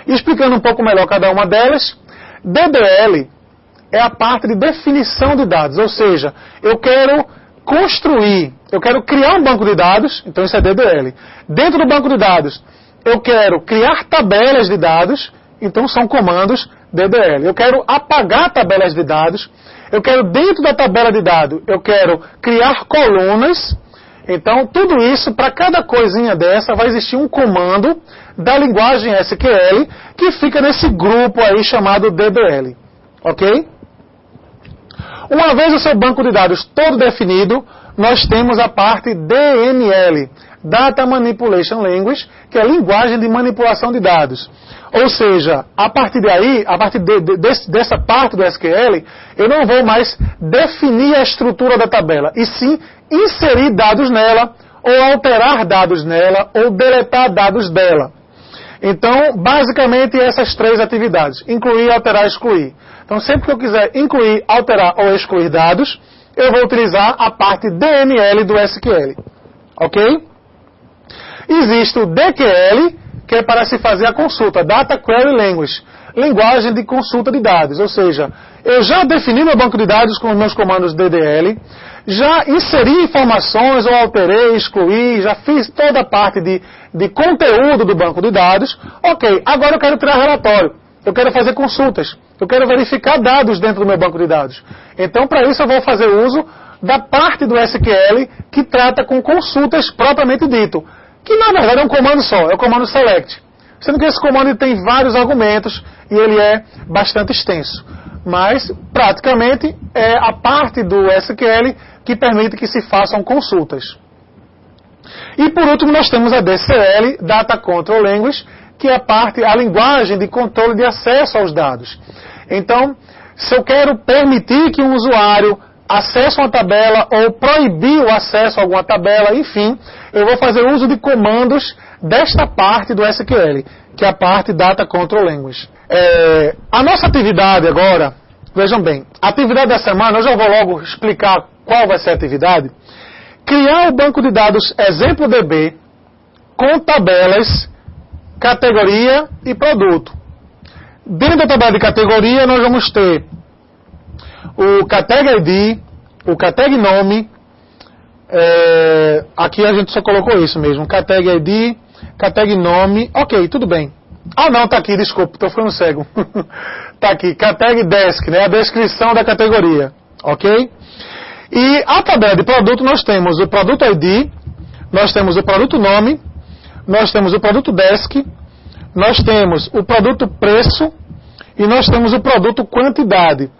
Explicando um pouco melhor cada uma delas, DDL é a parte de definição de dados, ou seja, eu quero criar um banco de dados, então isso é DDL. Dentro do banco de dados, eu quero criar tabelas de dados, então são comandos DDL. Eu quero apagar tabelas de dados, eu quero dentro da tabela de dados, eu quero criar colunas, então tudo isso, para cada coisinha dessa, vai existir um comando da linguagem SQL que fica nesse grupo aí chamado DDL, ok? Uma vez o seu banco de dados todo definido, nós temos a parte DML, Data Manipulation Language, que é a linguagem de manipulação de dados. Ou seja, a partir daí, dessa parte do SQL, eu não vou mais definir a estrutura da tabela, e sim inserir dados nela, ou alterar dados nela, ou deletar dados dela. Então, basicamente, essas três atividades: incluir, alterar, excluir. Então, sempre que eu quiser incluir, alterar ou excluir dados, eu vou utilizar a parte DML do SQL. Ok? Existe o DQL, que é para se fazer a consulta, Data Query Language, linguagem de consulta de dados. Ou seja, eu já defini meu banco de dados com os meus comandos DDL, já inseri informações, ou alterei, excluí, já fiz toda a parte de conteúdo do banco de dados. Ok, agora eu quero tirar relatório, eu quero fazer consultas, eu quero verificar dados dentro do meu banco de dados. Então, para isso, eu vou fazer uso da parte do SQL que trata com consultas propriamente dito, que na verdade é um comando só, é o comando select. Sendo que esse comando tem vários argumentos e ele é bastante extenso. Mas, praticamente, é a parte do SQL que permite que se façam consultas. E, por último, nós temos a DCL, Data Control Language, que é a linguagem de controle de acesso aos dados. Então, se eu quero permitir que um usuário acesse uma tabela ou proibir o acesso a alguma tabela, enfim, eu vou fazer uso de comandos desta parte do SQL, que é a parte Data Control Language. A nossa atividade agora, vejam bem, a atividade da semana, eu já vou logo explicar qual vai ser a atividade. Criar o banco de dados exemplo DB com tabelas, categoria e produto. Dentro da tabela de categoria, nós vamos ter o Categ ID, o Categ Nome, aqui a gente só colocou isso mesmo, Categ ID, Categ Nome, ok, tudo bem. Ah não, tá aqui, desculpa, tô ficando cego. Tá aqui, Categ Desk, né, a descrição da categoria, ok? E a tabela de produto nós temos o Produto ID, nós temos o Produto Nome, nós temos o Produto Desk, nós temos o Produto Preço e nós temos o Produto Quantidade.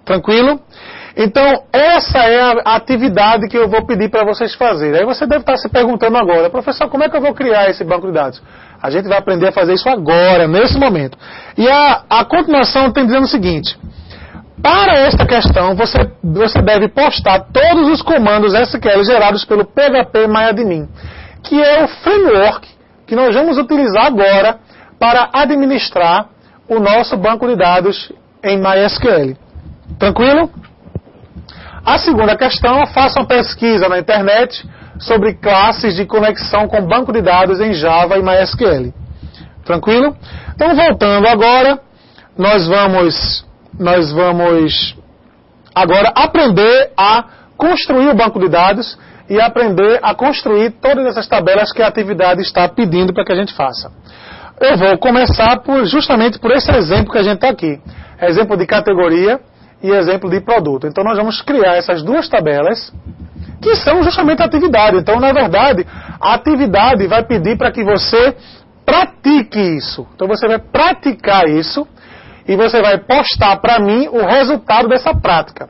Tranquilo? Então, essa é a atividade que eu vou pedir para vocês fazerem. Aí você deve estar se perguntando agora, professor, como é que eu vou criar esse banco de dados? A gente vai aprender a fazer isso agora, nesse momento. E a continuação tem dizendo o seguinte: para esta questão, você deve postar todos os comandos SQL gerados pelo PHP-MyAdmin, que é o framework que nós vamos utilizar agora para administrar o nosso banco de dados em MySQL. Tranquilo? A segunda questão, faça uma pesquisa na internet sobre classes de conexão com banco de dados em Java e MySQL. Tranquilo? Então, voltando agora, nós vamos agora aprender a construir o banco de dados e aprender a construir todas essas tabelas que a atividade está pedindo para que a gente faça. Eu vou começar justamente por esse exemplo que a gente está aqui. Exemplo de categoria e exemplo de produto. Então nós vamos criar essas duas tabelas que são justamente a atividade. Então, na verdade, a atividade vai pedir para que você pratique isso. Então você vai praticar isso e você vai postar para mim o resultado dessa prática.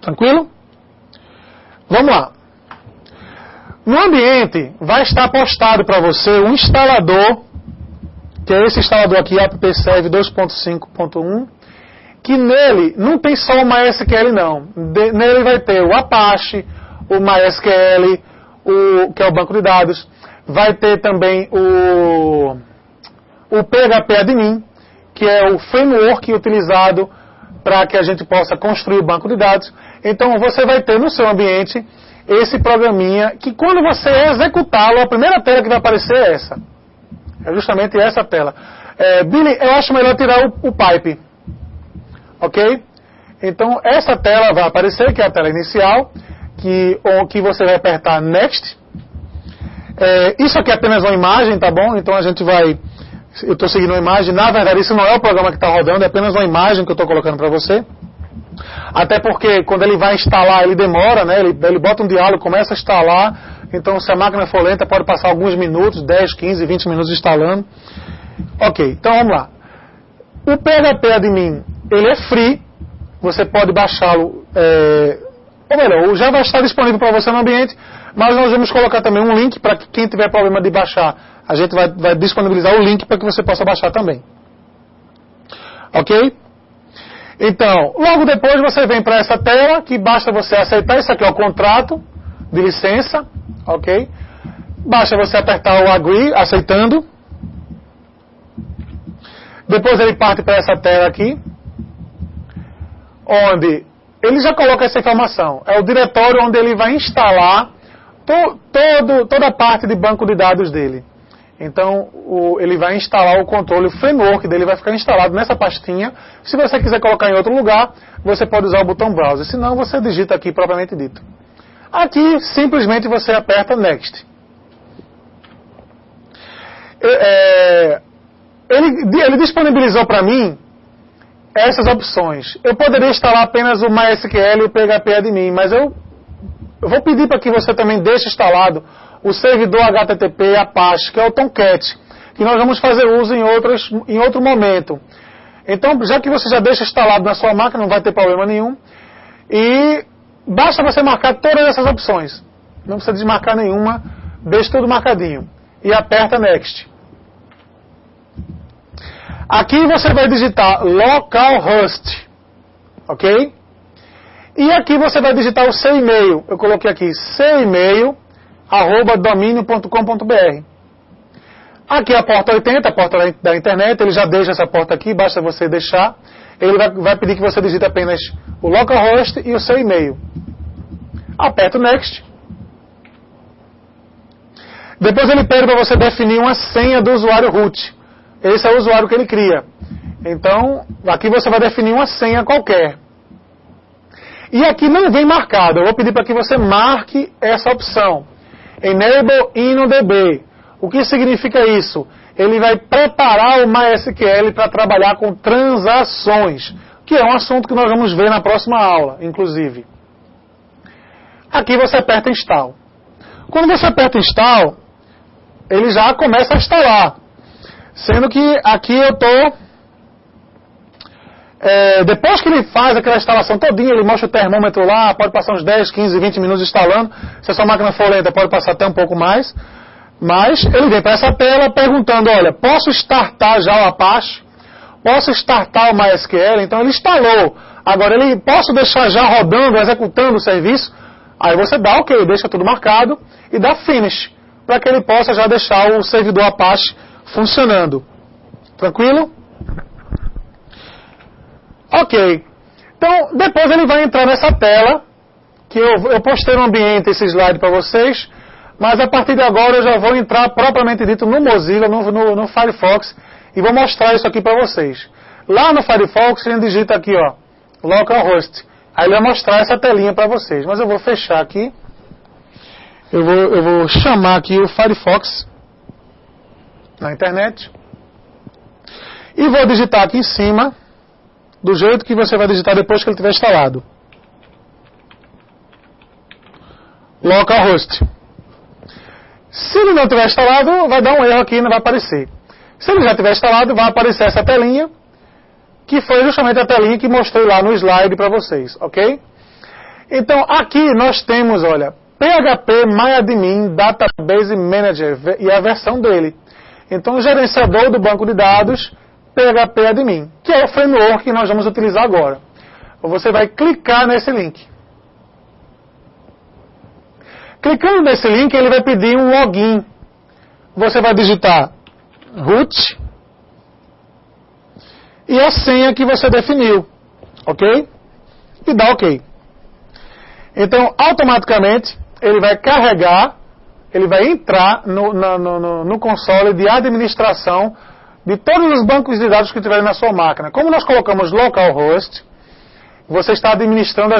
Tranquilo? Vamos lá. No ambiente vai estar postado para você um instalador, que é esse instalador aqui, appserve 2.5.1, que nele não tem só o MySQL não. Nele vai ter o Apache, o MySQL, que é o banco de dados, vai ter também o PHP-Admin, que é o framework utilizado para que a gente possa construir o banco de dados. Então você vai ter no seu ambiente esse programinha que quando você executá-lo, a primeira tela que vai aparecer é essa. É justamente essa tela. Billy, eu acho melhor tirar o pipe. Ok? Então, essa tela vai aparecer, que é a tela inicial, que você vai apertar Next. Isso aqui é apenas uma imagem, tá bom? Então, a gente vai... Eu estou seguindo uma imagem. Na verdade, isso não é o programa que está rodando, é apenas uma imagem que eu estou colocando para você. Até porque, quando ele vai instalar, ele demora, né? Ele bota um diálogo, começa a instalar. Então, se a máquina for lenta, pode passar alguns minutos, 10, 15, 20 minutos instalando. Ok, então vamos lá. O PHP Admin, ele é free. Você pode baixá-lo, ou melhor, já vai estar disponível para você no ambiente, mas nós vamos colocar também um link para que quem tiver problema de baixar, a gente vai disponibilizar o link para que você possa baixar também. Ok? Então, logo depois você vem para essa tela, que basta você aceitar. Isso aqui é o contrato de licença, ok? Basta você apertar o Agree, aceitando. Depois ele parte para essa tela aqui, onde ele já coloca essa informação. É o diretório onde ele vai instalar toda a parte de banco de dados dele. Então, ele vai instalar o controle, o framework dele vai ficar instalado nessa pastinha. Se você quiser colocar em outro lugar, você pode usar o botão Browser. Se não, você digita aqui propriamente dito. Aqui, simplesmente você aperta Next. Ele disponibilizou para mim essas opções. Eu poderia instalar apenas o MySQL e o PHP Admin, mas eu vou pedir para que você também deixe instalado o servidor HTTP Apache, que é o Tomcat, que nós vamos fazer uso em outro momento. Então, já que você já deixa instalado na sua máquina, não vai ter problema nenhum. E basta você marcar todas essas opções. Não precisa desmarcar nenhuma, deixa tudo marcadinho. E aperta Next. Aqui você vai digitar localhost, ok? E aqui você vai digitar o seu e-mail. Eu coloquei aqui seu e-mail @domínio.com.br. Aqui é a porta 80, a porta da internet. Ele já deixa essa porta aqui, basta você deixar. Ele vai pedir que você digite apenas o localhost e o seu e-mail. Aperta o Next. Depois ele pede para você definir uma senha do usuário root. Esse é o usuário que ele cria. Então, aqui você vai definir uma senha qualquer. E aqui não vem marcado. Eu vou pedir para que você marque essa opção. Enable InnoDB. O que significa isso? Ele vai preparar o MySQL para trabalhar com transações, que é um assunto que nós vamos ver na próxima aula, inclusive. Aqui você aperta Install. Quando você aperta Install, ele já começa a instalar. Sendo que aqui eu estou... depois que ele faz aquela instalação todinha, ele mostra o termômetro lá, pode passar uns 10, 15, 20 minutos instalando. Se a sua máquina for lenta, pode passar até um pouco mais. Mas ele vem para essa tela perguntando, olha, posso startar já o Apache? Posso startar o MySQL? Então ele instalou. Agora, posso deixar já rodando, executando o serviço? Aí você dá OK, deixa tudo marcado e dá Finish, para que ele possa já deixar o servidor Apache funcionando. Tranquilo? Ok. Então, depois ele vai entrar nessa tela, que eu postei no ambiente esse slide para vocês, mas a partir de agora eu já vou entrar propriamente dito no Mozilla, no Firefox, e vou mostrar isso aqui para vocês. Lá no Firefox, a gente digita aqui, ó, localhost. Aí ele vai mostrar essa telinha para vocês. Mas eu vou fechar aqui. Eu vou chamar aqui o Firefox na internet. E vou digitar aqui em cima, do jeito que você vai digitar depois que ele estiver instalado. Localhost. Se ele não tiver instalado, vai dar um erro aqui e não vai aparecer. Se ele já tiver instalado, vai aparecer essa telinha, que foi justamente a telinha que mostrei lá no slide para vocês, ok? Então, aqui nós temos, olha, PHP MyAdmin Database Manager e a versão dele. Então, o gerenciador do banco de dados PHP Admin, que é o framework que nós vamos utilizar agora. Você vai clicar nesse link. Clicando nesse link, ele vai pedir um login. Você vai digitar root e a senha que você definiu, ok? E dá ok. Então, automaticamente, ele vai carregar ele vai entrar no console de administração de todos os bancos de dados que tiverem na sua máquina. Como nós colocamos localhost, você está administrando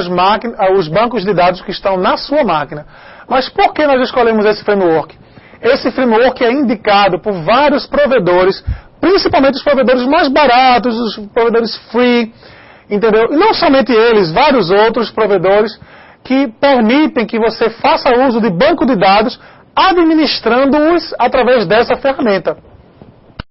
os bancos de dados que estão na sua máquina. Mas por que nós escolhemos esse framework? Esse framework é indicado por vários provedores, principalmente os provedores mais baratos, os provedores free, entendeu? E não somente eles, vários outros provedores que permitem que você faça uso de banco de dados administrando-os através dessa ferramenta.